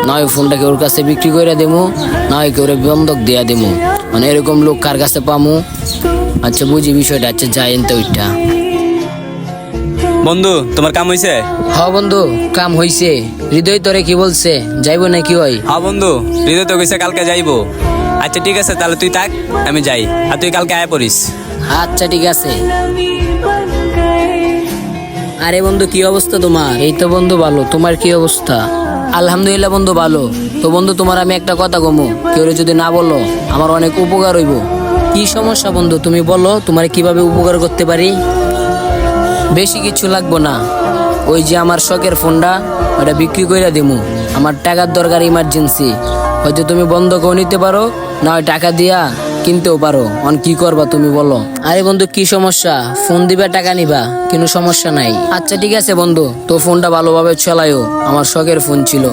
না ওই ফোনটাকে ওর কাছে বিক্রি করে দেবো, না হয় ওরে বন্ধক দিয়া দেবো। মানে এরকম লোক কার কাছে পামু? আচ্ছা বুঝি বিষয়টা, আচ্ছা যাই এনতে ওইটা। বন্ধু তোমার কাম হইছে? হ্যাঁ বন্ধু কাম হইছে। হৃদয় তোরে কি বলছে, যাইবো নাকি? হয় হ্যাঁ বন্ধু, হৃদয় তো কইছে কালকে যাইবো। আচ্ছা ঠিক আছে, তাহলে তুই থাক, আমি যাই, আর তুই কালকে আয় পড়িস। আচ্ছা ঠিক আছে। আরে বন্ধু কি অবস্থা তোমার? এই তো বন্ধু ভালো, তোমার কি অবস্থা? আলহামদুলিল্লাহ বন্ধু ভালো। তো বন্ধু তোমার আমি একটা কথা কমু, কেউ যদি না বলো আমার অনেক উপকার হইব। কি সমস্যা বন্ধু তুমি বলো, তোমার কিভাবে উপকার করতে পারি? বেশি কিছু লাগবো না, ওই যে আমার শখের ফোনটা ওটা বিক্রি করে দিমু। আমার টাকার দরকার ইমার্জেন্সি, হয়তো তুমি বন্ধকও নিতে পারো, না হয় টাকা দিয়া কিনতেও পারো। অন কি করবা তুমি বলো? আরে বন্ধু কি সমস্যা, ফোন দিবা টাকা নিবা, কোনো সমস্যা নাই। আচ্ছা ঠিক আছে বন্ধু, তো ফোনটা ভালোভাবে চালাইও, আমার শখের ফোন ছিল।